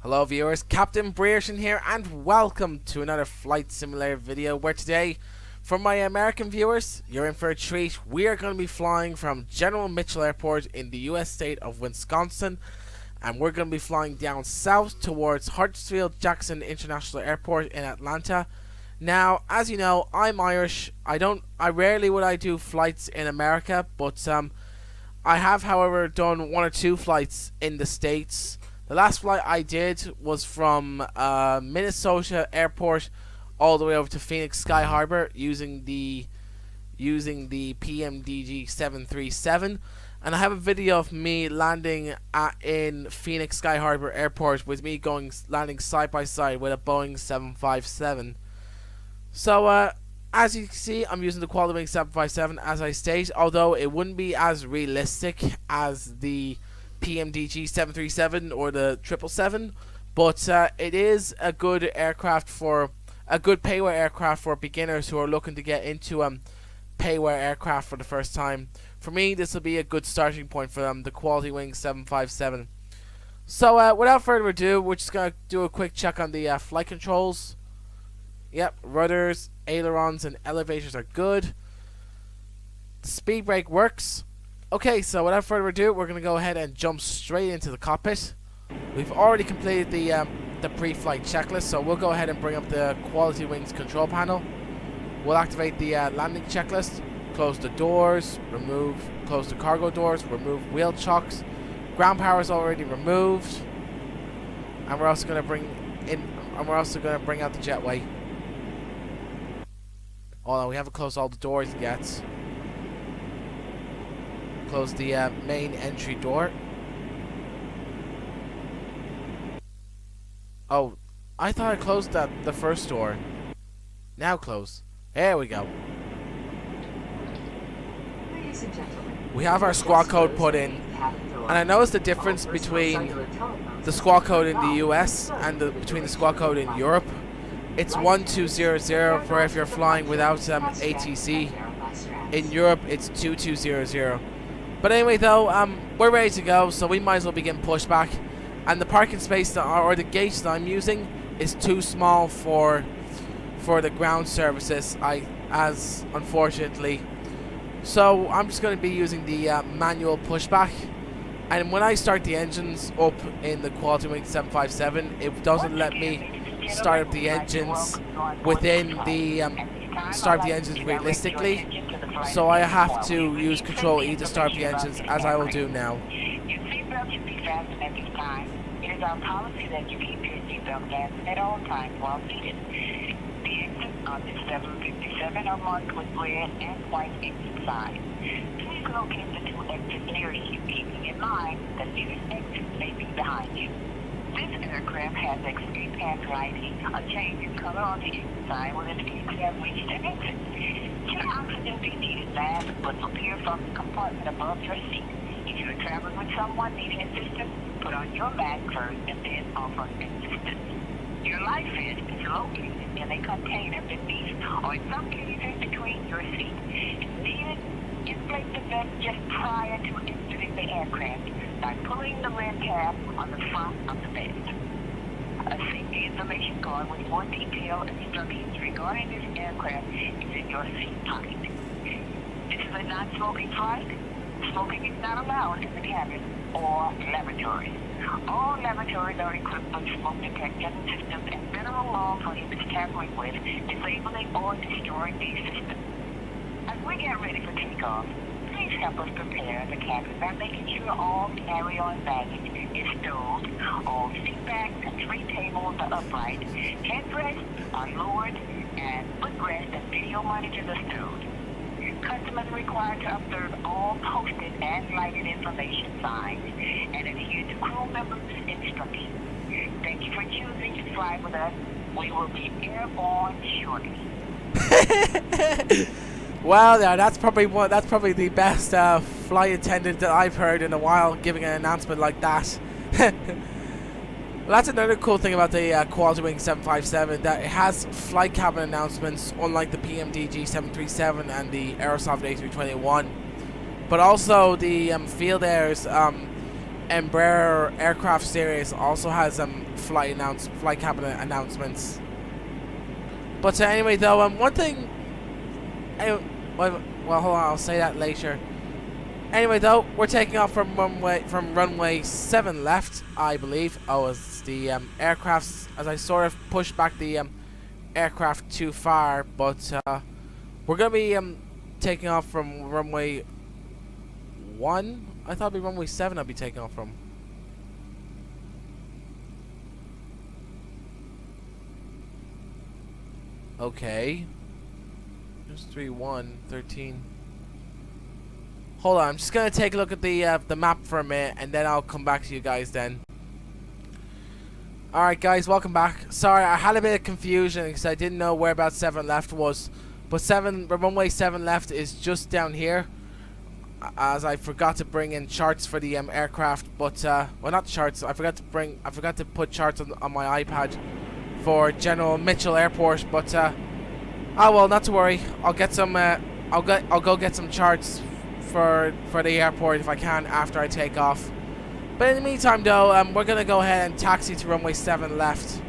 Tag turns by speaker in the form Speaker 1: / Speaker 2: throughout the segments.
Speaker 1: Hello viewers, Captain Brierton here and welcome to another flight simulator video where today, for my American viewers, you're in for a treat. We are going to be flying from General Mitchell Airport in the US state of Wisconsin, and we're going to be flying down south towards Hartsfield Jackson International Airport in Atlanta. Now, as you know, I'm Irish. I rarely would I do flights in America, but I have, however, done one or two flights in the States. The last flight I did was from Minnesota Airport all the way over to Phoenix Sky Harbor using the PMDG 737, and I have a video of me landing in Phoenix Sky Harbor Airport with me landing side by side with a Boeing 757. So as you can see, I'm using the Qualitywings 757 as I state, although it wouldn't be as realistic as the PMDG 737 or the 777, but it is a good aircraft for a good payware aircraft for beginners who are looking to get into payware aircraft for the first time. For me, this will be a good starting point for them, the Qualitywings 757. So without further ado, we're just gonna do a quick check on the flight controls. Yep, rudders, ailerons, and elevators are good. The speed brake works. Okay, so without further ado, we're going to go ahead and jump straight into the cockpit. We've already completed the pre-flight checklist, so we'll go ahead and bring up the Qualitywings control panel. We'll activate the landing checklist, close the doors, close the cargo doors, remove wheel chocks. Ground power is already removed, and we're also going to bring out the jetway. Oh no, we haven't closed all the doors yet. Close the main entry door. Oh, I thought I closed the first door. Now close. There we go.
Speaker 2: Ladies and gentlemen,
Speaker 1: we have our squawk code put in, and I noticed the difference between the squawk code in the US and between the squawk code in Europe. It's 1200 for if you're flying without ATC. In Europe, it's 2200. But anyway, though, we're ready to go, so we might as well begin pushback. And the parking space or the gate that I'm using is too small for the ground services, unfortunately. So I'm just going to be using the manual pushback. And when I start the engines up in the Qualitywings 757, it doesn't let me start up the engines realistically. So I have to use Control E to start the engines, as I will do now.
Speaker 3: Your seatbelt should be fastened at this time. It is our policy that you keep your seatbelt fastened at all times while seated. The exits on this 757 are marked with red and white exit signs. Please locate the two exits nearest you, keeping in mind that these exits may be behind you. This aircraft has escape hatch lighting. A change in color on the exit sign will indicate you have reached an exit. Should oxygen be needed, mask must appear from the compartment above your seat. If you are traveling with someone needing assistance, put on your mask first and then offer assistance. Your life vest is located in a container beneath or in some cases between your seat. If needed, inflate the vest just prior to exiting the aircraft by pulling the red tab on the front of the vest. A safety information card with more detailed instructions regarding this aircraft is in your seat pocket. This is a non-smoking flight. Smoking is not allowed in the cabin or lavatories. All lavatories are equipped with smoke detection systems, and federal law prohibits tampering with, disabling, or destroying these systems. As we get ready for takeoff, please help us prepare the cabin by making sure all carry-on baggage is stowed, all seat backs and tray tables are upright, headrests are lowered, and footrest and video monitors are stowed. Customers are required to observe all posted and lighted information signs and adhere to crew members' instructions. Thank you for choosing to fly with us. We will be airborne shortly.
Speaker 1: Well, yeah, that's probably the best flight attendant that I've heard in a while, giving an announcement like that. Well, that's another cool thing about the Qualitywings 757, that it has flight cabin announcements, unlike the PMDG 737 and the Aerosoft A321. But also the field airs Embraer aircraft series also has flight cabinet announcements. But anyway, though, one thing. Anyway, well, hold on, I'll say that later. Anyway, though, we're taking off from runway 7 left, I believe. Oh, it's the aircraft, as I sort of pushed back the aircraft too far, but we're gonna be taking off from runway 1. I thought it'd be runway 7 I'd be taking off from. Okay. Just 3113. Hold on, I'm just gonna take a look at the map for a minute, and then I'll come back to you guys then. Alright guys, welcome back. Sorry, I had a bit of confusion because I didn't know whereabouts 7 left was. But runway 7 left is just down here. As I forgot to bring in charts for the aircraft, but well, not charts. I forgot to put charts on my iPad for General Mitchell Airport. But oh well, not to worry. I'll get some. I'll go get some charts for the airport if I can after I take off. But in the meantime, though, we're gonna go ahead and taxi to runway 7 left.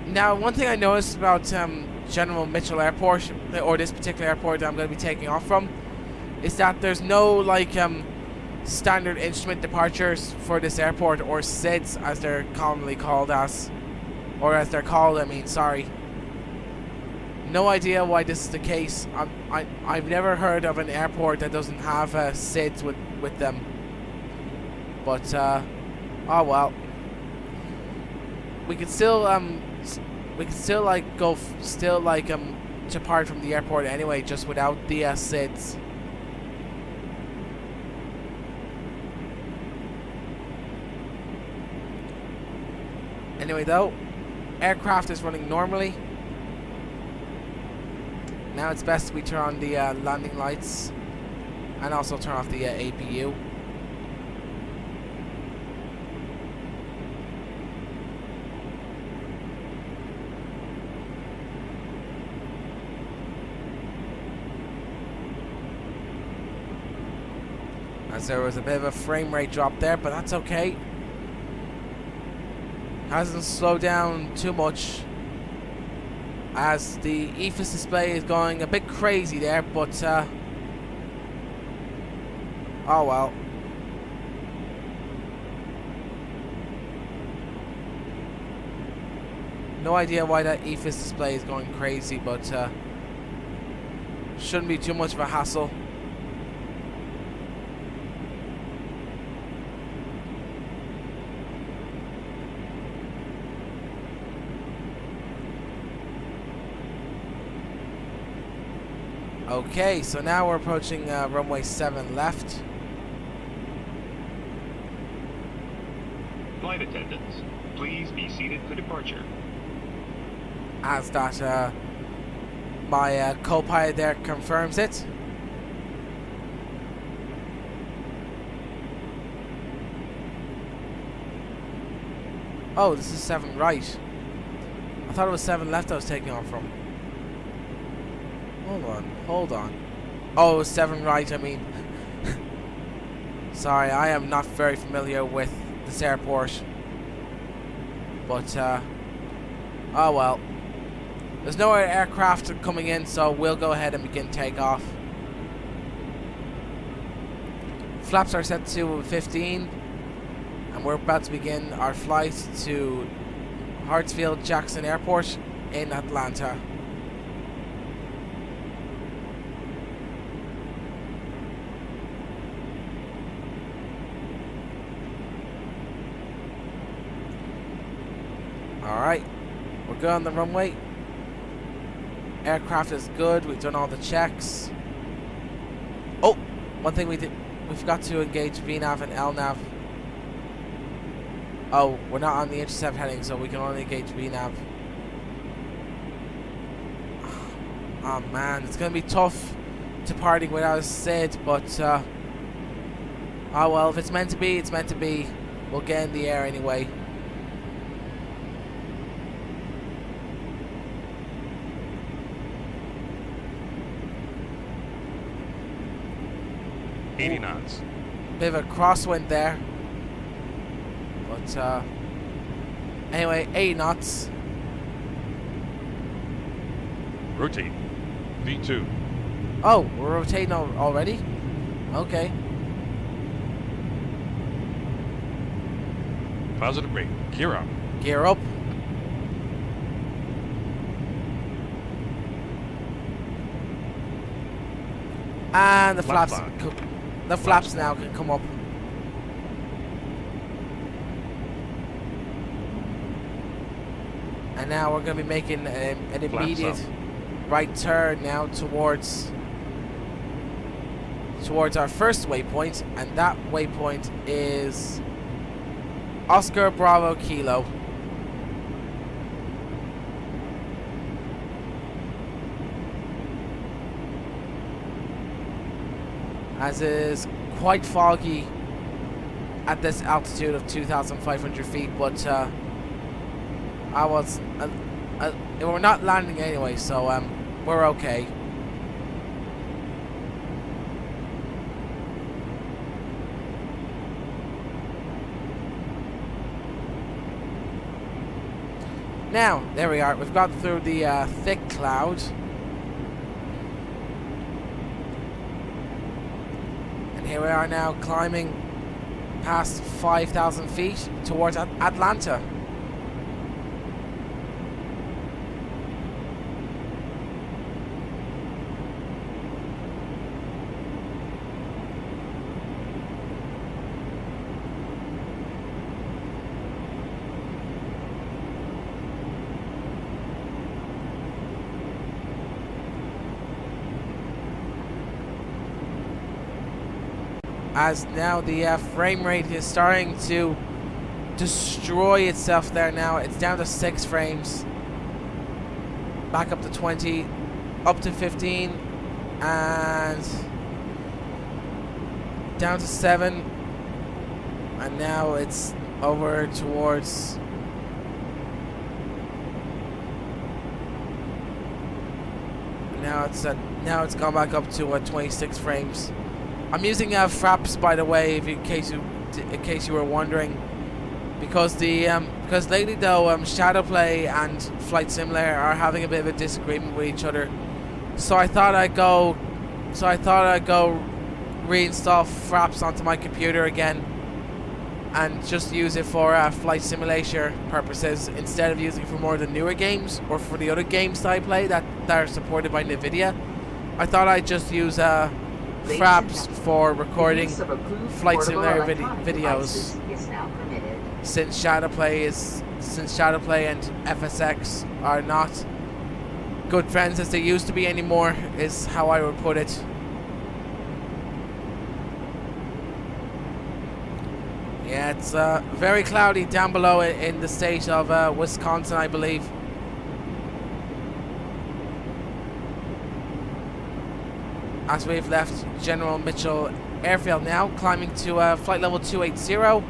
Speaker 1: Now, one thing I noticed about General Mitchell Airport, or this particular airport that I'm going to be taking off from, is that there's no like standard instrument departures for this airport, or SIDS as they're commonly called as, or as they're called. I mean, sorry. No idea why this is the case. I've never heard of an airport that doesn't have SIDS with them. But oh well. We can still like go depart from the airport anyway, just without the SIDS. Anyway, though, aircraft is running normally. Now it's best we turn on the landing lights and also turn off the APU. As there was a bit of a frame rate drop there, but that's okay. Hasn't slowed down too much, as the EFIS display is going a bit crazy there, but oh well. No idea why that EFIS display is going crazy, but shouldn't be too much of a hassle. Okay, so now we're approaching runway 7 left.
Speaker 2: Flight attendants, please be seated for departure.
Speaker 1: As that my co-pilot there confirms it. Oh, this is 7 right. I thought it was 7 left I was taking off from. Hold on. Oh, 7 right, I mean. Sorry, I am not very familiar with this airport. But, oh well. There's no aircraft coming in, so we'll go ahead and begin takeoff. Flaps are set to 15. And we're about to begin our flight to Hartsfield Jackson Airport in Atlanta. Alright, we're good on the runway. Aircraft is good, we've done all the checks. Oh, one thing we forgot to engage VNAV and LNAV. Oh, we're not on the intercept heading, so we can only engage VNAV. Oh man, it's gonna be tough departing without a SID, but oh well, if it's meant to be, it's meant to be. We'll get in the air anyway. Bit of a crosswind there. But anyway, 80 knots.
Speaker 4: Rotate. V2.
Speaker 1: Oh, we're rotating already? Okay.
Speaker 4: Positive rate. Gear up.
Speaker 1: Gear up. And the
Speaker 4: Flap
Speaker 1: flaps,
Speaker 4: lock.
Speaker 1: the flaps now can come up. And now we're going to be making an immediate
Speaker 4: up.
Speaker 1: right turn now towards our first waypoint, and that waypoint is Oscar Bravo Kilo. As it is quite foggy at this altitude of 2,500 feet, but we're not landing anyway, so we're okay. Now, there we are. We've got through the thick cloud. And here we are now climbing past 5,000 feet towards Atlanta. As now the frame rate is starting to destroy itself there now. It's down to 6 frames. Back up to 20. Up to 15. And down to 7. And now it's over towards... Now it's gone back up to 26 frames. I'm using fraps, by the way, in case you were wondering, because lately though Shadowplay and Flight Simulator are having a bit of a disagreement with each other. So I thought I'd go reinstall fraps onto my computer again, and just use it for Flight Simulator purposes instead of using it for more of the newer games or for the other games that I play that are supported by NVIDIA. I thought I'd just use fraps for recording Flight Simulator videos, since Shadowplay and FSX are not good friends as they used to be anymore, is how I would put it. Yeah, it's very cloudy down below in the state of Wisconsin, I believe. As we've left General Mitchell Airfield now, climbing to flight level 280.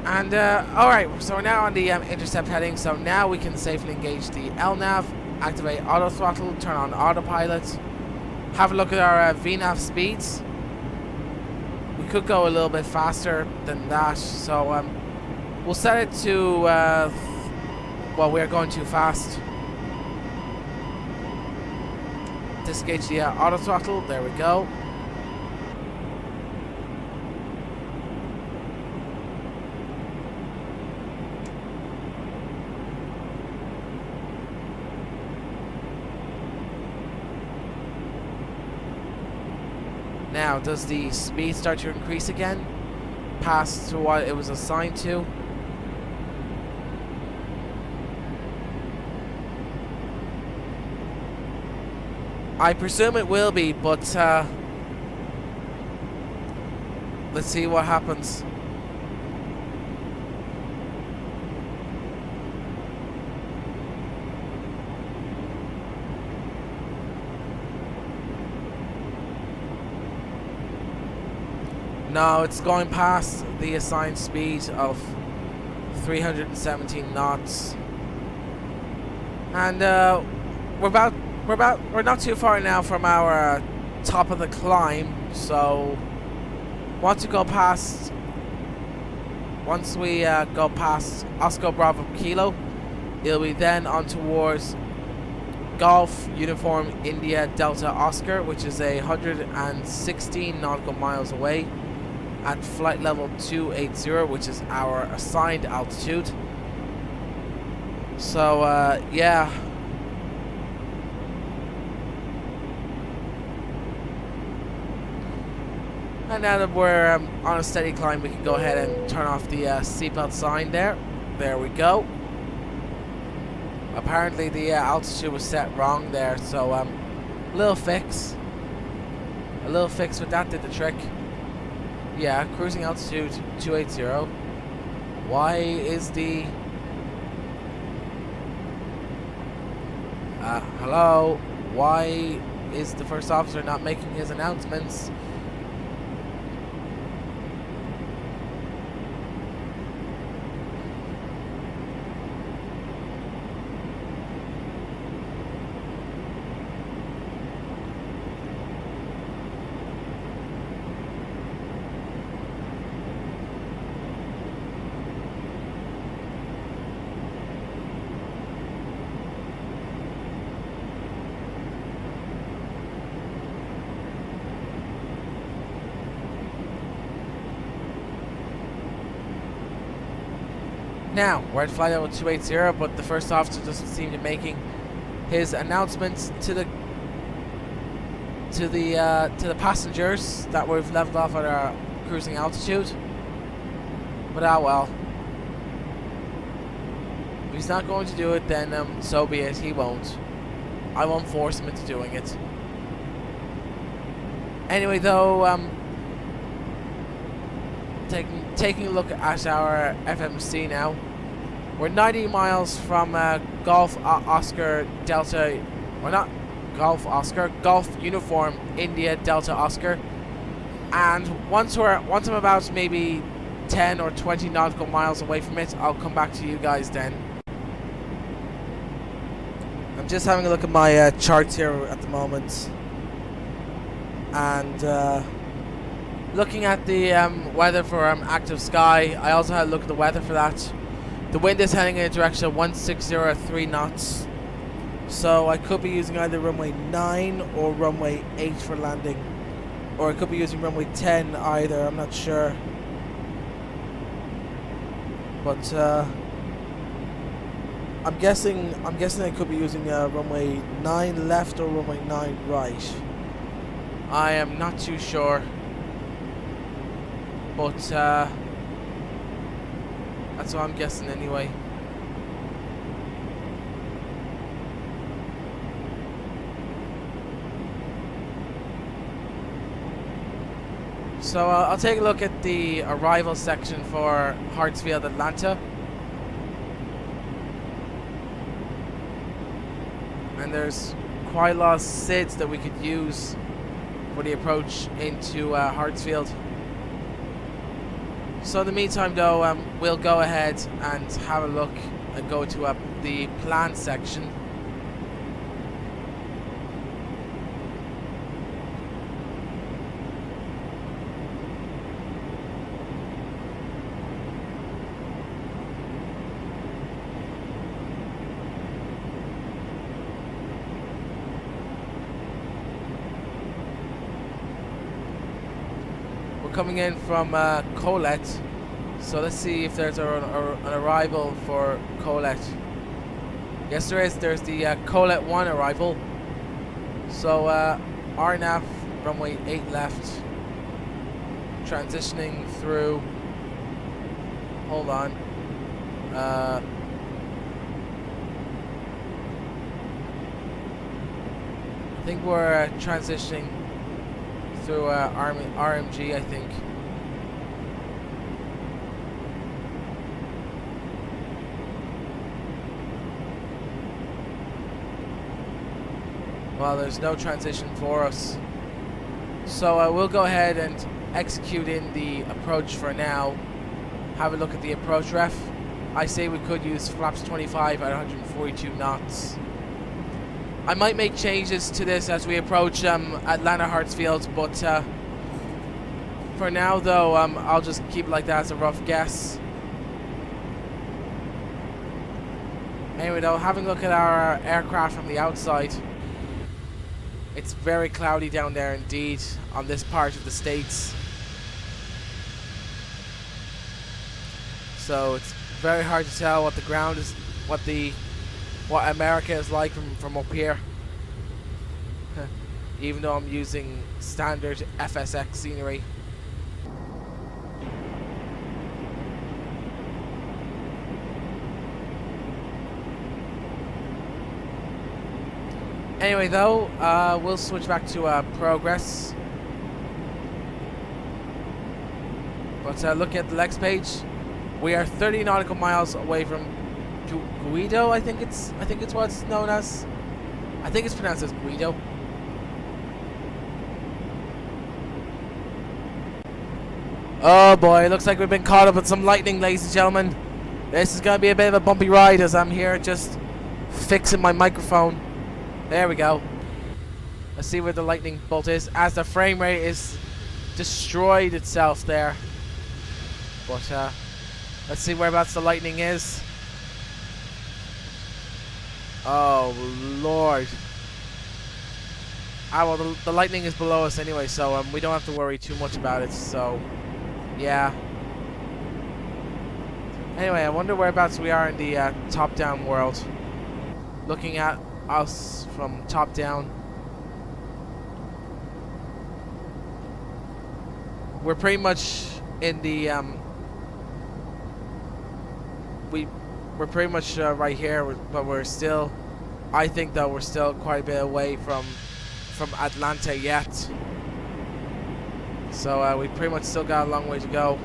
Speaker 1: And alright, so we're now on the intercept heading, so now we can safely engage the LNAV, activate auto throttle, turn on autopilot, have a look at our VNAV speeds. We could go a little bit faster than that, so we'll set it to, well, we're going too fast. Disengage the auto throttle, there we go. Now, does the speed start to increase again? Past to what it was assigned to? I presume it will be, but let's see what happens. No, it's going past the assigned speed of 317 knots, and we're not too far now from our top of the climb, so Once we go past Oscar Bravo Kilo, it'll be then on towards Golf Uniform India Delta Oscar, which is 116 nautical miles away at flight level 280, which is our assigned altitude. So yeah. And now that we're on a steady climb, we can go ahead and turn off the seatbelt sign there. There we go. Apparently the altitude was set wrong there, so a little fix with that did the trick. Yeah, cruising altitude 280. Why is the hello? Why is the first officer not making his announcements? Now, we're at flight level 280, but the first officer doesn't seem to be making his announcements to the passengers that we've leveled off at our cruising altitude. But well. If he's not going to do it, then so be it. He won't. I won't force him into doing it. Anyway, though, taking a look at our FMC now. We're 90 miles from Golf Oscar Delta, or not Golf Oscar, Golf Uniform India Delta Oscar. And once I'm about maybe 10 or 20 nautical miles away from it, I'll come back to you guys then. I'm just having a look at my charts here at the moment, and looking at the weather for active sky. I also had a look at the weather for that. The wind is heading in a direction of 160 knots, so I could be using either runway 9 or runway 8 for landing, or I could be using runway 10 either. I'm not sure, but I'm guessing I could be using runway 9 left or runway 9 right. I am not too sure, but that's what I'm guessing anyway. So I'll take a look at the arrival section for Hartsfield, Atlanta. And there's quite a lot of SIDs that we could use for the approach into Hartsfield. So in the meantime, though, we'll go ahead and have a look and go to the plan section. Coming in from Colette, so let's see if there's an arrival for Colette. Yes, there is. There's the Colette 1 arrival. So RNAV runway 8 left, transitioning through. Hold on. I think we're transitioning through RMG, I think. Well, there's no transition for us, so we'll go ahead and execute in the approach for now. Have a look at the approach ref. I say we could use flaps 25 at 142 knots. I might make changes to this as we approach Atlanta Hartsfield, but For now, though, I'll just keep it like that as a rough guess. Anyway, though, having a look at our aircraft from the outside, it's very cloudy down there indeed on this part of the States. So it's very hard to tell what the ground is, what America is like from up here. Even though I'm using standard FSX scenery. Anyway, though, we'll switch back to progress. But looking at the next page, we are 30 nautical miles away from Guido. I think it's what it's known as. I think it's pronounced as Guido. Oh boy, looks like we've been caught up with some lightning, ladies and gentlemen. This is going to be a bit of a bumpy ride as I'm here just fixing my microphone. There we go. Let's see where the lightning bolt is as the frame rate is destroyed itself there. But let's see whereabouts the lightning is. Oh Lord. Ah, well, the lightning is below us anyway, so we don't have to worry too much about it. So yeah. Anyway, I wonder whereabouts we are in the top-down world. Looking at us from top down, we're pretty much in the we're pretty much right here, but we're still, I think that we're still quite a bit away from Atlanta yet. So we pretty much still got a long way to go.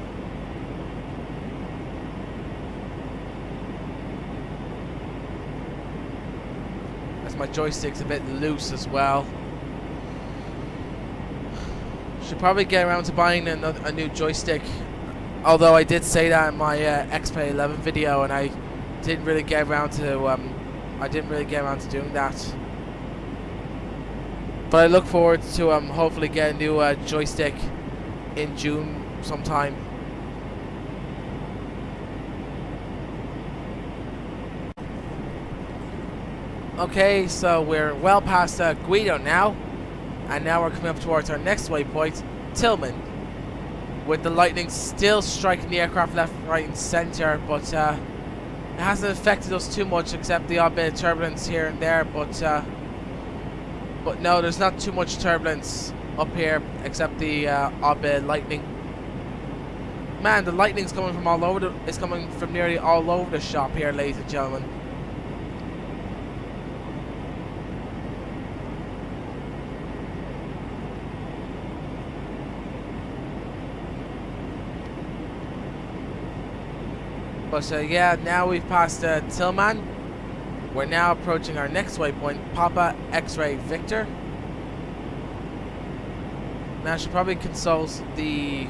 Speaker 1: My joystick's a bit loose as well. Should probably get around to buying a new joystick. Although I did say that in my XP 11 video, and I didn't really get around to doing that. But I look forward to hopefully get a new joystick in June sometime. Okay, so we're well past Guido now, and now we're coming up towards our next waypoint, Tillman, with the lightning still striking the aircraft left, right, and center. But it hasn't affected us too much, except the odd bit of turbulence here and there. But no, there's not too much turbulence up here, except the odd bit of lightning. Man, the lightning's coming from all over. It's coming from nearly all over the shop here, ladies and gentlemen. But yeah, now we've passed Tillman. We're now approaching our next waypoint, Papa X-Ray Victor. Now I should probably consult the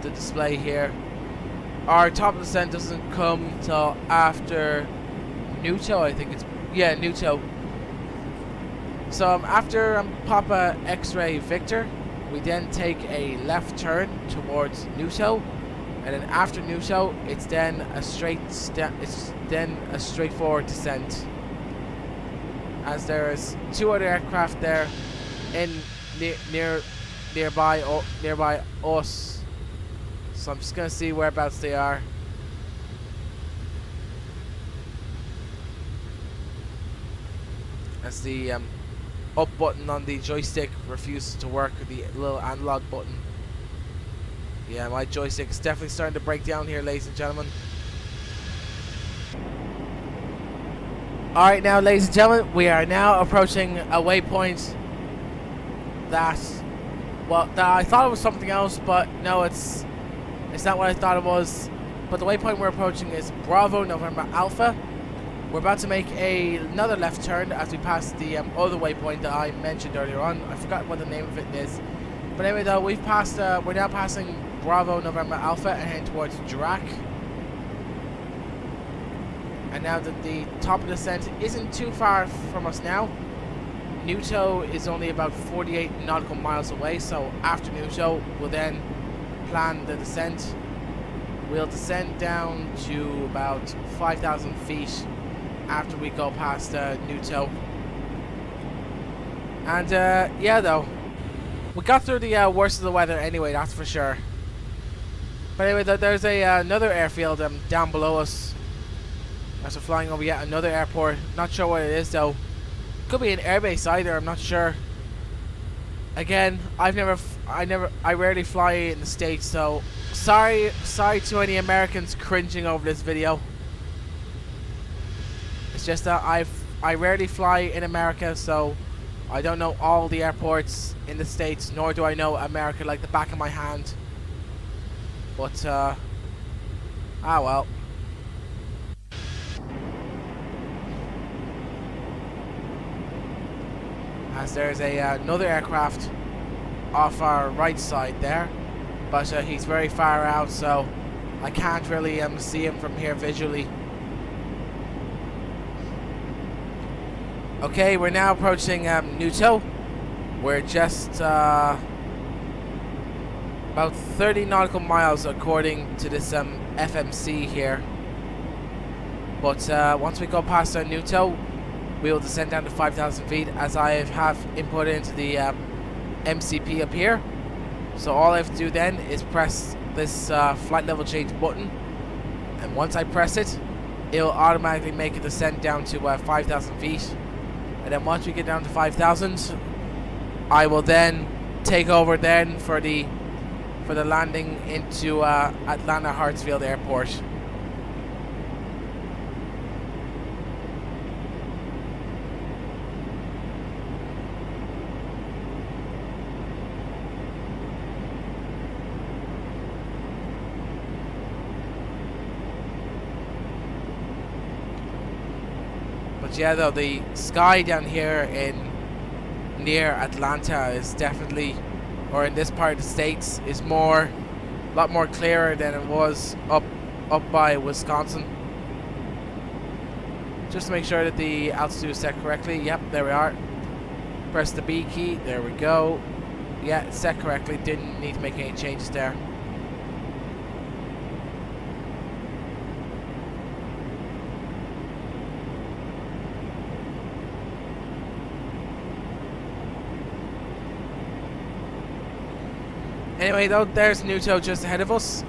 Speaker 1: display here. Our top descent doesn't come till after Nuto, I think it's, yeah, Nuto. So after Papa X-Ray Victor, we then take a left turn towards Nuto, and then after Nuto, it's then a straightforward descent. As there is two other aircraft there in nearby us, so I'm just gonna see whereabouts they are. As the up button on the joystick refuses to work, with the little analog button. Yeah, my joystick is definitely starting to break down here, ladies and gentlemen. Alright, now ladies and gentlemen, we are now approaching a waypoint that, well, that I thought it was something else, but no, it's not what I thought it was. But the waypoint we're approaching is Bravo November Alpha. We're about to make another left turn as we pass the other waypoint that I mentioned earlier on. I forgot what the name of it is. But anyway, though, we're now passing Bravo November Alpha and heading towards Drac. And now that the top of the descent isn't too far from us now. Newtow is only about 48 nautical miles away, so after Newtow, we'll then plan the descent. We'll descend down to about 5,000 feet after we go past Newtow. And yeah, though, we got through the worst of the weather anyway, that's for sure. But anyway, there's another airfield down below us. As we're flying over yet another airport. Not sure what it is though. Could be an airbase either, I'm not sure. Again, I rarely fly in the States, so sorry to any Americans cringing over this video. It's just that I rarely fly in America, so I don't know all the airports in the States, nor do I know America like the back of my hand. But ah well. As there's another aircraft off our right side there, but he's very far out, so I can't really see him from here visually. Okay, we're now approaching Newtow. We're just about 30 nautical miles according to this FMC here. But once we go past Newtow, we will descend down to 5,000 feet, as I have input into the MCP up here. So all I have to do then is press this flight level change button, and once I press it, it will automatically make a descent down to 5,000 feet. And then once we get down to 5,000, I will then take over then for the landing into Atlanta Hartsfield Airport. But yeah, though, the sky down here near Atlanta is definitely, or in this part of the States, is a lot more clearer than it was up by Wisconsin. Just to make sure that the altitude is set correctly. Yep, there we are. Press the B key. There we go. Yeah, it's set correctly. Didn't need to make any changes there. Anyway, though, there's Newtow just ahead of us.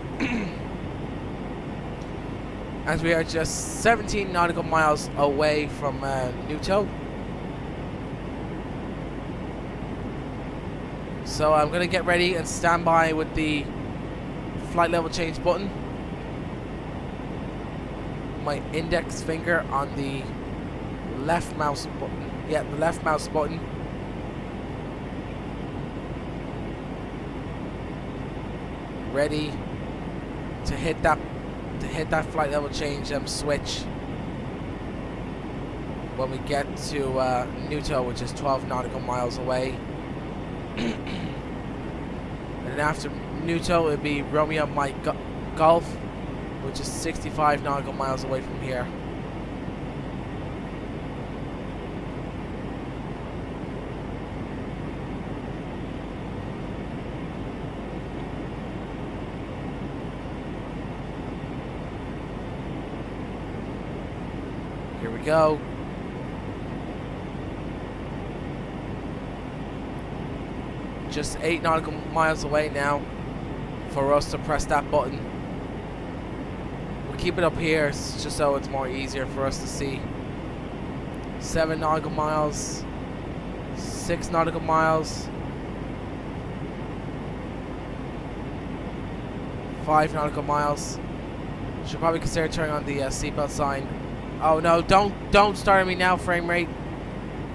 Speaker 1: As we are just 17 nautical miles away from Newtow. So I'm going to get ready and stand by with the flight level change button. My index finger on the left mouse button. Yeah, the left mouse button. Ready to hit that flight level change switch when we get to Newtow, which is 12 nautical miles away. And after Newtow, it'll be Romeo Mike Golf, which is 65 nautical miles away from here. Here we go. Just 8 nautical miles away now for us to press that button. We'll keep it up here just so it's more easier for us to see. 7 nautical miles, 6 nautical miles, 5 nautical miles. Should probably consider turning on the seatbelt sign. Oh no, don't start me now, frame rate.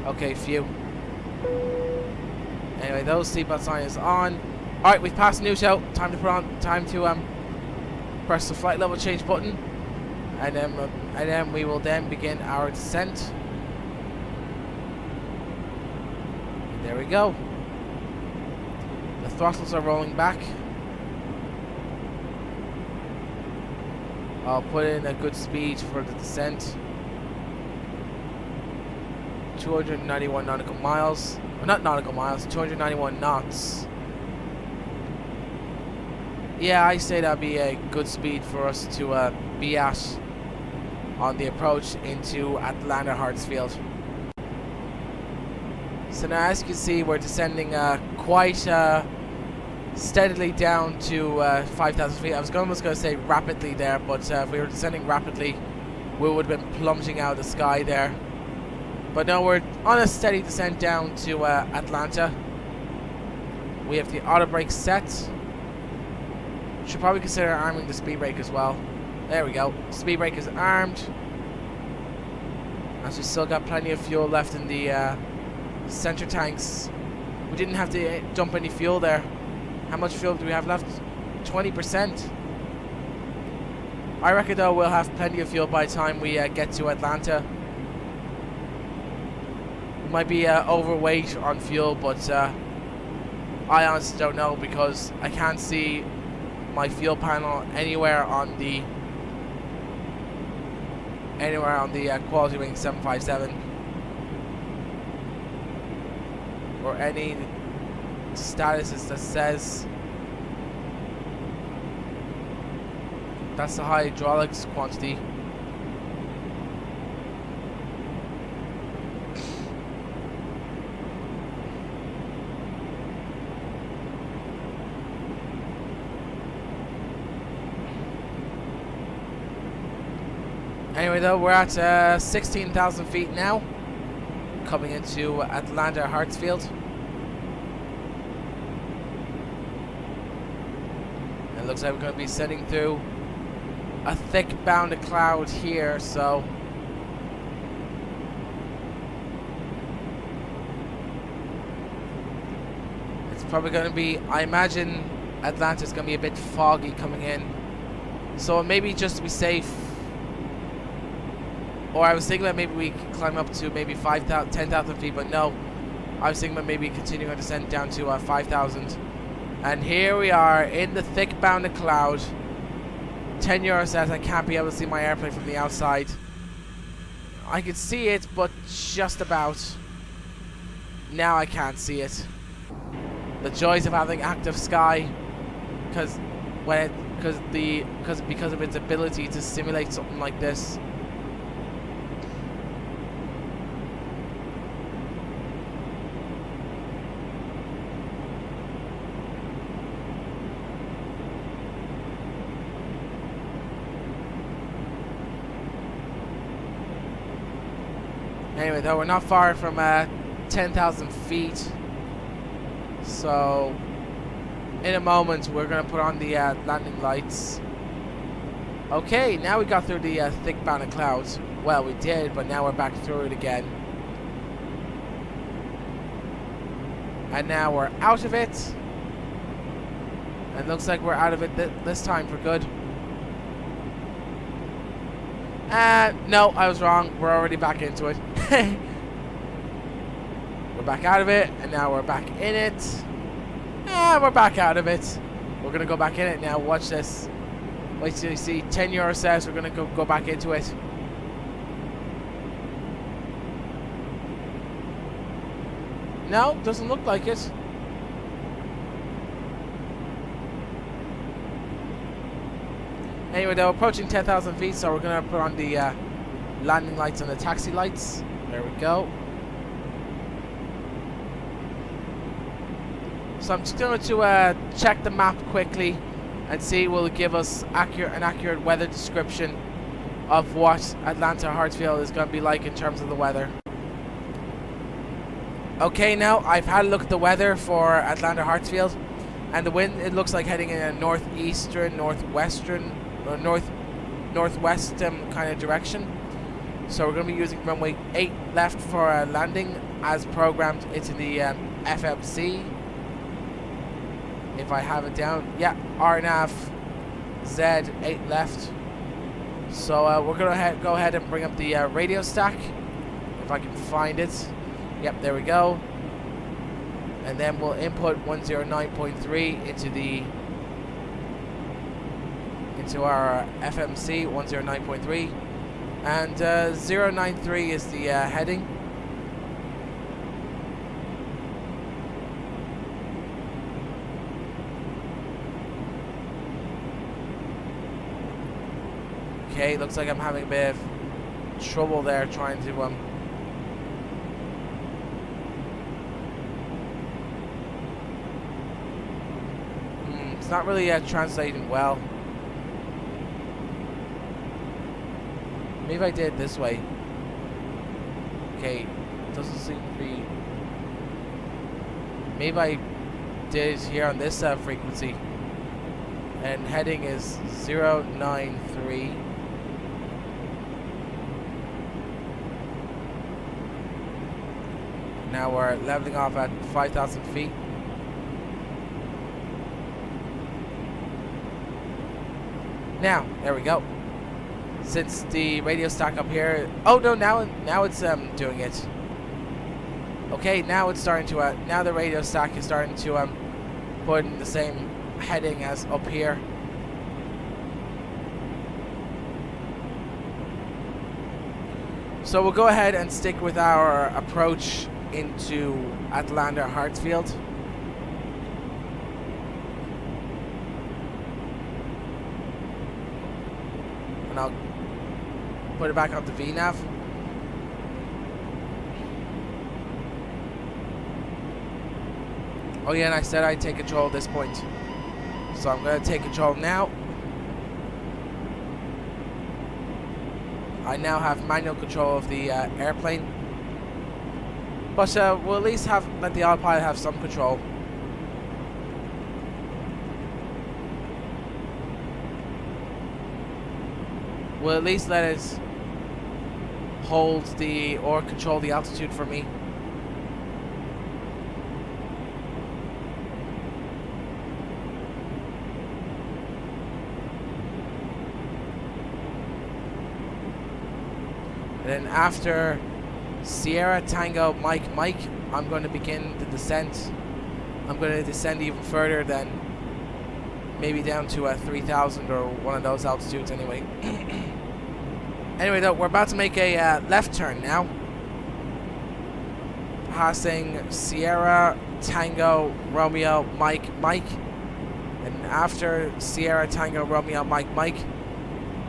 Speaker 1: Okay, phew. Anyway, those seatbelt sign is on. Alright, we've passed Newtow. Time to press the flight level change button. And then we will then begin our descent. And there we go. The throttles are rolling back. I'll put in a good speed for the descent. 291 nautical miles. Or not nautical miles, 291 knots. Yeah, I say that'd be a good speed for us to be at on the approach into Atlanta Hartsfield. So now, as you can see, we're descending quite steadily down to 5,000 feet. I was almost going to say rapidly there, but if we were descending rapidly, we would have been plummeting out of the sky there. But no, we're on a steady descent down to Atlanta. We have the auto brake set. Should probably consider arming the speed brake as well. There we go. Speed brake is armed. As we still got plenty of fuel left in the center tanks. We didn't have to dump any fuel there. How much fuel do we have left? 20%. I reckon though we'll have plenty of fuel by the time we get to Atlanta. We might be overweight on fuel, but I honestly don't know because I can't see my fuel panel anywhere on the Qualitywings 757 or any statuses that says that's the hydraulics quantity. Anyway though, we're at 16,000 feet now, coming into Atlanta Hartsfield. It looks like we're going to be sending through a thick bound of cloud here, so it's probably going to be, I imagine Atlanta's going to be a bit foggy coming in, so maybe just to be safe, or I was thinking that maybe we could climb up to maybe 10,000 feet, but no, I was thinking about maybe continuing our descent down to 5,000. And here we are in the thick bound of cloud. 10 euro says I can't be able to see my airplane from the outside. I can see it, but just about. Now I can't see it. The joys of having active sky, because of its ability to simulate something like this. Anyway, though, we're not far from 10,000 feet. So, in a moment, we're going to put on the landing lights. Okay, now we got through the thick band of clouds. Well, we did, but now we're back through it again. And now we're out of it. And looks like we're out of it this time for good. No, I was wrong. We're already back into it. We're back out of it, and now we're back in it. We're back out of it. We're gonna go back in it now. Watch this. Wait till you see 10 euro says we're gonna go back into it. No, doesn't look like it. Anyway, they're approaching 10,000 feet, so we're going to put on the landing lights and the taxi lights. There we go. So I'm just going to check the map quickly and see will it give us an accurate weather description of what Atlanta Hartsfield is going to be like in terms of the weather. Okay, now I've had a look at the weather for Atlanta Hartsfield, and the wind, it looks like heading in a northeastern, northwestern, or northwest kind of direction. So we're going to be using runway 8 left for landing as programmed into the FMC. If I have it down, yeah, RNAV Z 8 left. So we're going to go ahead and bring up the radio stack, if I can find it. Yep, there we go. And then we'll input 109.3 into our FMC 109.3, and 093 is the heading. Okay, looks like I'm having a bit of trouble there trying to it's not really translating well. Maybe I did it this way. Okay, doesn't seem to be. Maybe I did it here on this frequency. And heading is 093. Now we're leveling off at 5,000 feet. Now, there we go. Since the radio stack up here, oh no, now it's doing it. Okay, now it's starting to now the radio stack is starting to put in the same heading as up here. So we'll go ahead and stick with our approach into Atlanta Hartsfield. And I'll put it back onto VNav. Oh yeah, and I said I'd take control at this point. So I'm going to take control now. I now have manual control of the airplane. But we'll at least let the autopilot have some control. We'll at least let it hold or control the altitude for me. And then after Sierra Tango Mike Mike, I'm going to begin the descent. I'm going to descend even further than maybe down to 3,000 or one of those altitudes anyway. Anyway though, we're about to make a left turn now. Passing Sierra Tango Romeo Mike Mike. And after Sierra Tango Romeo Mike Mike,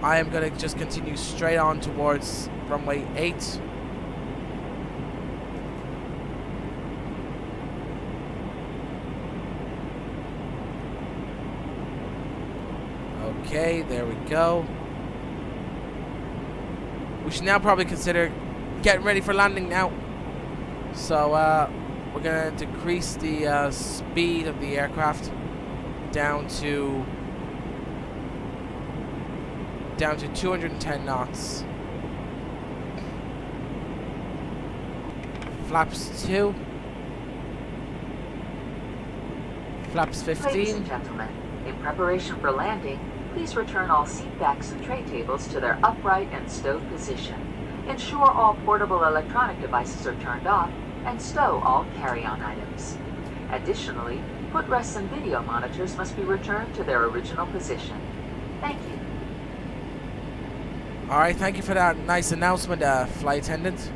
Speaker 1: I am going to just continue straight on towards runway 8. Okay, there we go. We should now probably consider getting ready for landing now. So we're going to decrease the speed of the aircraft down to 210 knots. Flaps 2. Flaps 15.
Speaker 5: Ladies and gentlemen, in preparation for landing, please return all seat backs and tray tables to their upright and stowed position. Ensure all portable electronic devices are turned off, and stow all carry-on items. Additionally, footrests and video monitors must be returned to their original position. Thank you.
Speaker 1: Alright, thank you for that nice announcement, flight attendant.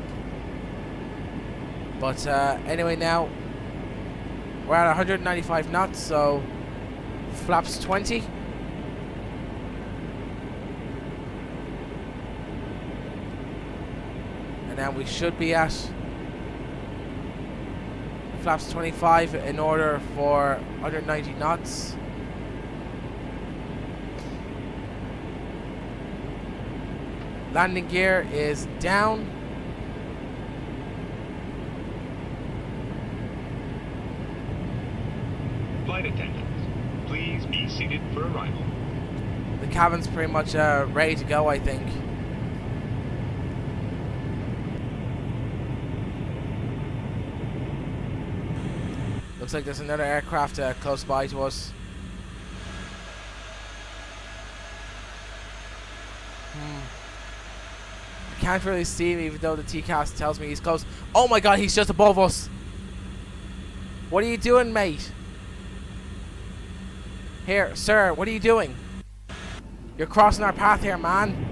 Speaker 1: But anyway, now we're at 195 knots, so flaps 20. And now we should be at flaps 25 in order for 190 knots. Landing gear is down.
Speaker 2: Flight attendants, please be seated for arrival.
Speaker 1: The cabin's pretty much ready to go, I think. Looks like there's another aircraft close by to us. I can't really see him even though the TCAS tells me he's close. Oh my god, he's just above us. What are you doing, mate? Here, sir, what are you doing? You're crossing our path here, man.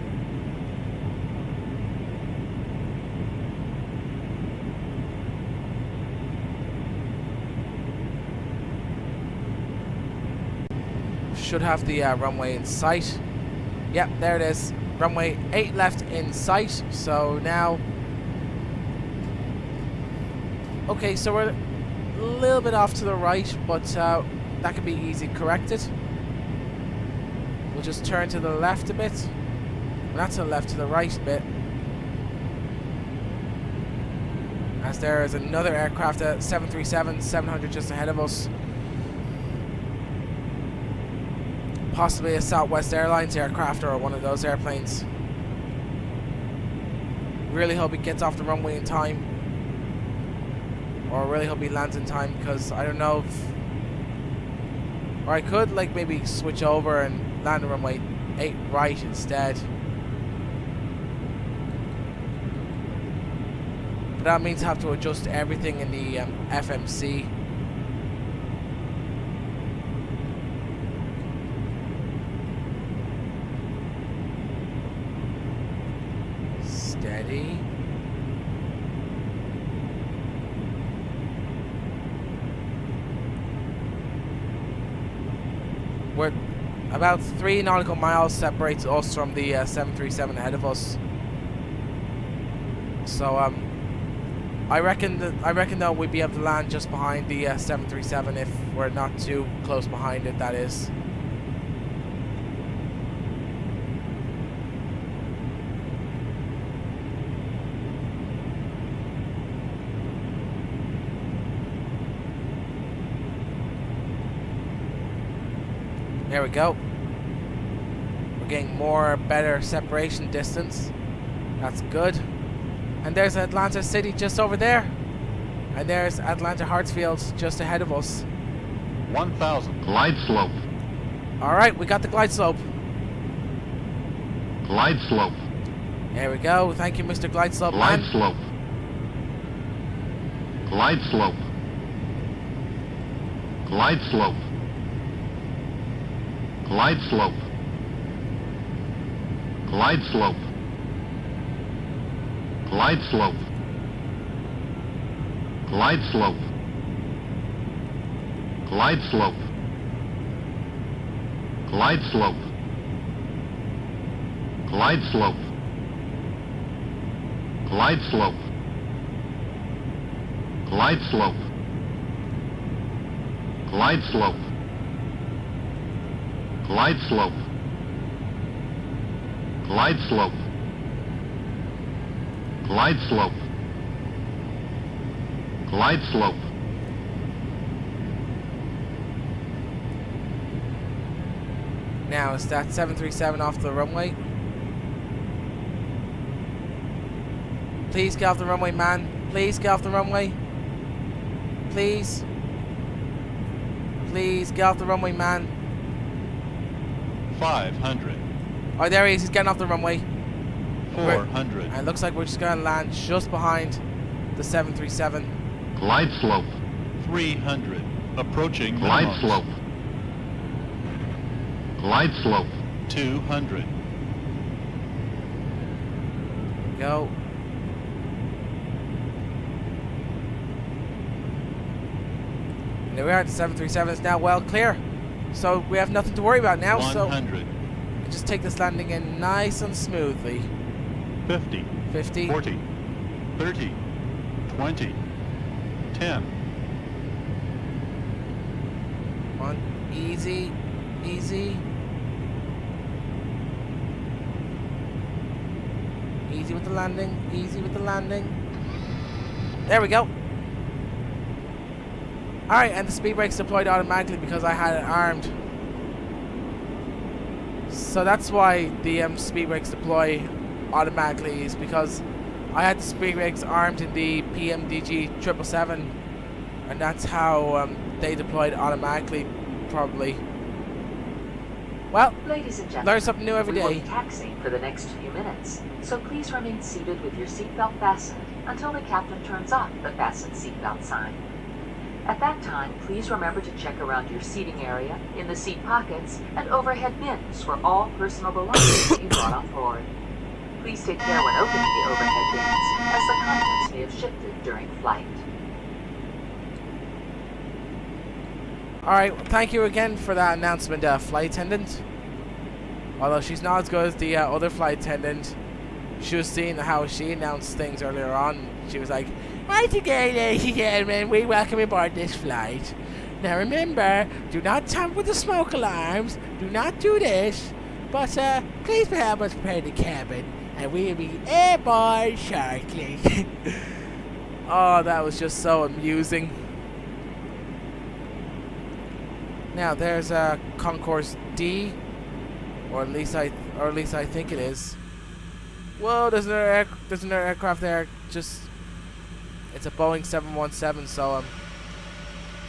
Speaker 1: Should have the runway in sight. Yep, there it is. runway 8 left in sight. So now, okay, so we're a little bit off to the right, but that can be easily corrected. We'll just turn to the left a bit. Not to the left, to the right a bit. As there is another aircraft, a 737-700 just ahead of us. Possibly a Southwest Airlines aircraft or one of those airplanes. Really hope he gets off the runway in time. Or really hope he lands in time, because I don't know if... Or I could like maybe switch over and land on runway 8 right instead. But that means I have to adjust everything in the FMC. Steady. We're about 3 nautical miles separates us from the 737 ahead of us. So I reckon that we'd be able to land just behind the 737 if we're not too close behind it, that is. There we go. We're getting better separation distance. That's good. And there's Atlanta City just over there. And there's Atlanta Hartsfield just ahead of us.
Speaker 4: 1,000.
Speaker 6: Glide slope.
Speaker 1: Alright, we got the glide slope.
Speaker 6: Glide slope.
Speaker 1: There we go. Thank you, Mr. Glide Slope
Speaker 6: Glide
Speaker 1: man.
Speaker 6: slope. Glide slope. Glide slope. Glide slope. Glide slope. Glide slope. Glide slope. Glide slope. Glide slope. Glide slope. Glide slope. Glide slope. Glide slope. Glide slope. Glide slope. Glide slope. Glide slope.
Speaker 1: Now, is that 737 off the runway? Please get off the runway, man. Please get off the runway. Please. Please get off the runway, man.
Speaker 4: 500.
Speaker 1: Oh, there he is. He's getting off the runway.
Speaker 4: 400.
Speaker 1: And it looks like we're just going to land just behind the 737.
Speaker 6: Glide slope.
Speaker 4: 300. Approaching
Speaker 6: Glide
Speaker 4: minimums.
Speaker 6: slope. Glide slope.
Speaker 4: 200.
Speaker 1: Go. And there we are. The 737 is now well clear. So we have nothing to worry about now.
Speaker 4: 100.
Speaker 1: So we can just take this landing in nice and smoothly.
Speaker 4: 50.
Speaker 1: 50.
Speaker 4: 40. 30. 20. 10.
Speaker 1: Come on. Easy. Easy. Easy with the landing. Easy with the landing. There we go. Alright, and the speed brakes deployed automatically because I had it armed. So that's why the speed brakes deploy automatically, is because I had the speed brakes armed in the PMDG 777, and that's how they deployed automatically, probably. Well,
Speaker 5: Ladies and gentlemen,
Speaker 1: learn something new every
Speaker 5: we will
Speaker 1: day.
Speaker 5: be taxiing for the next few minutes, so please remain seated with your seatbelt fastened until the captain turns off the fasten seatbelt sign. At that time, please remember to check around your seating area, in the seat pockets, and overhead bins for all personal belongings that you brought on board. Please take care when opening the overhead bins, as the contents may have shifted during flight.
Speaker 1: Alright, thank you again for that announcement, flight attendant. Although she's not as good as the other flight attendant. She was seeing how she announced things earlier on. She was like, "Right again, ladies and gentlemen, we welcome you aboard this flight. Now remember, do not tamper with the smoke alarms. Do not do this. But please help us prepare the cabin, and we will be airborne shortly." Oh, that was just so amusing. Now there's Concourse D, or at least I think it is. Whoa, there's another aircraft there. Just, it's a Boeing 717, so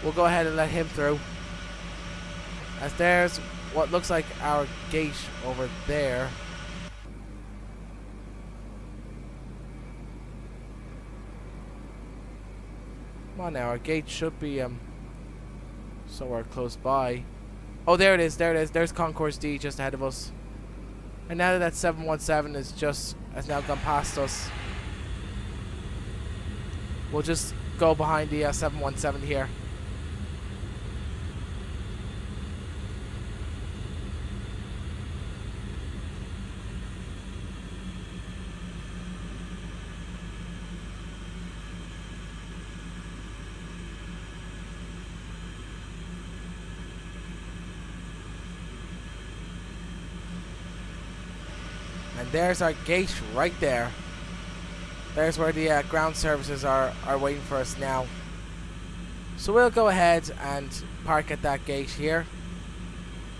Speaker 1: we'll go ahead and let him through. As there's what looks like our gate over there. Come on now, our gate should be somewhere close by. Oh, there it is. There's Concourse D just ahead of us. And now that 717 has now gone past us, we'll just go behind the 717 here. And there's our gate right there. There's where the ground services are waiting for us now. So we'll go ahead and park at that gate here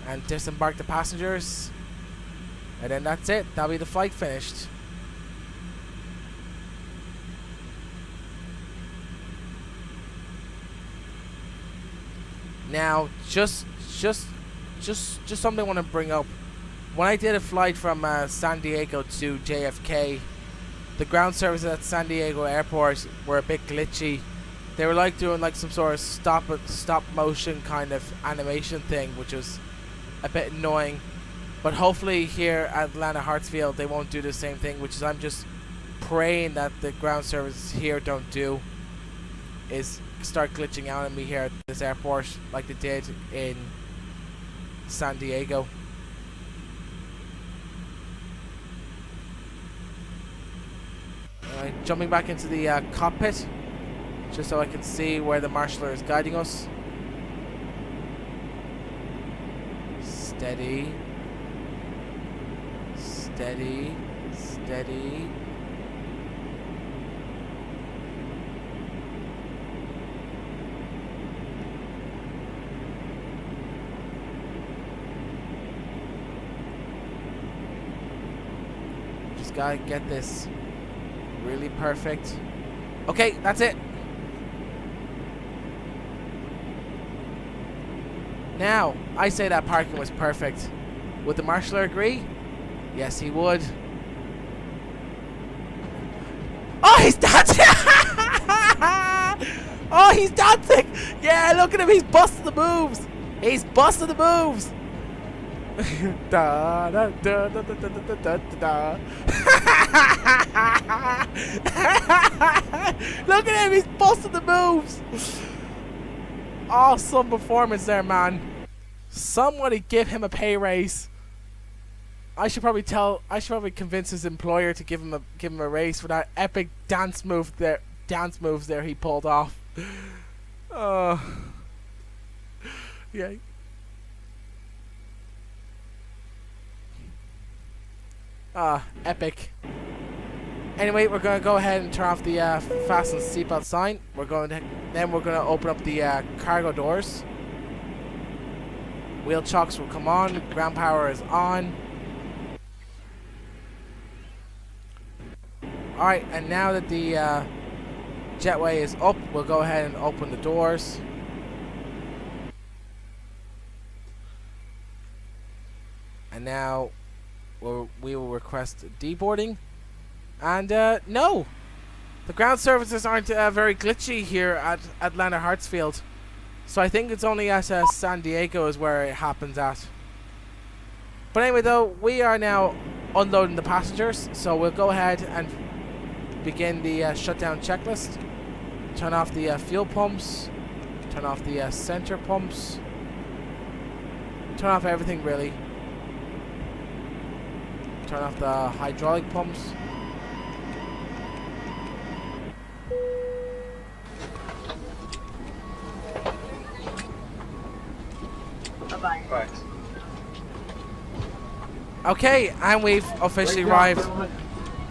Speaker 1: and disembark the passengers. And then that's it. That'll be the flight finished. Now, just something I want to bring up. When I did a flight from San Diego to JFK, the ground services at San Diego airport were a bit glitchy. They were like doing like some sort of stop motion kind of animation thing, which was a bit annoying. But hopefully here at Atlanta Hartsfield they won't do the same thing, which is I'm just praying that the ground services here don't do, is start glitching out on me here at this airport like they did in San Diego. Jumping back into the cockpit, just so I can see where the marshaller is guiding us. Steady. Steady. Steady. Just gotta get this really perfect. Okay, that's it. Now, I say that parking was perfect. Would the marshaller agree? Yes, he would. Oh, he's dancing! Oh, he's dancing! Yeah, look at him, he's busting the moves! He's busting the moves! Da da da da da da da da da. Look at him, he's busting the moves. Awesome performance there, man. Somebody give him a pay raise. I should probably convince his employer to give him a raise for that epic dance moves there he pulled off. Yeah. Epic. Anyway, we're gonna go ahead and turn off the fasten seatbelt sign. We're gonna open up the cargo doors. Wheel chocks will come on. Ground power is on. Alright, and now that the jetway is up, we'll go ahead and open the doors. And now we will request deboarding. And no, the ground services aren't very glitchy here at Atlanta Hartsfield. So I think it's only at San Diego is where it happens at. But anyway, though, we are now unloading the passengers. So we'll go ahead and begin the shutdown checklist. Turn off the fuel pumps. Turn off the center pumps. Turn off everything, really. turn off the hydraulic pumps.
Speaker 3: Bye-bye.
Speaker 2: Right.
Speaker 1: Okay, and we've officially arrived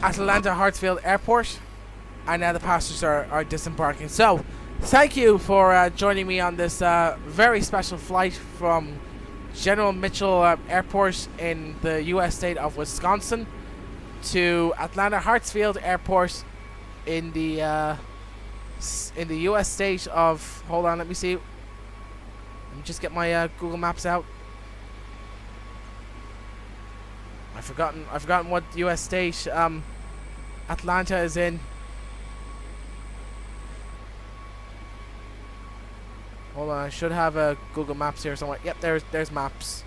Speaker 1: at Atlanta Hartsfield Airport, and now the passengers are disembarking. So, thank you for joining me on this very special flight from General Mitchell Airport in the U.S. state of Wisconsin to Atlanta Hartsfield Airport in the U.S. state of. Hold on, let me see. Let me just get my Google Maps out. I've forgotten what U.S. state Atlanta is in. Hold on, I should have a Google Maps here somewhere. Yep, there's maps.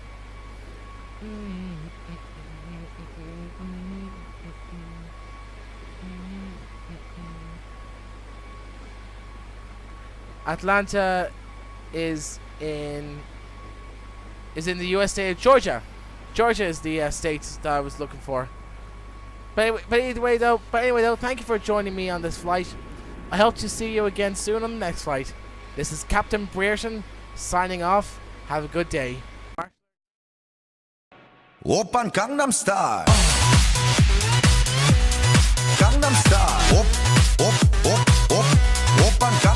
Speaker 1: Atlanta is in the U.S. state of Georgia. Georgia is the state that I was looking for. But anyway, though, thank you for joining me on this flight. I hope to see you again soon on the next flight. This is Captain Brierton signing off. Have a good day.
Speaker 7: Oppan Gangnam Style. Gangnam Style. Oppan Gangnam